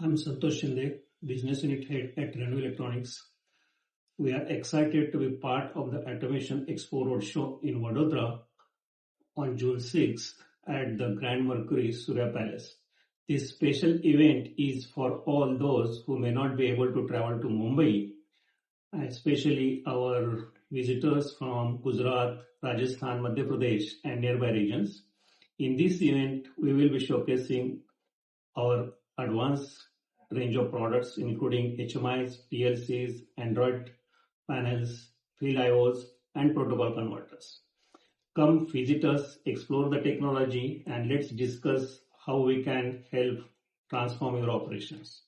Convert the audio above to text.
I'm Santosh Shinde, Business Unit Head at Renu Electronics. We are excited to be part of the Automation Expo Roadshow in Vadodara on June 6th at the Grand Mercury Surya Palace. This special event is for all those who may not be able to travel to Mumbai, especially our visitors from Gujarat, Rajasthan, Madhya Pradesh and nearby regions. In this event, we will be showcasing our advanced range of products including HMIs, PLCs, Android panels, field IOs, and protocol converters. Come visit us, explore the technology, and let's discuss how we can help transform your operations.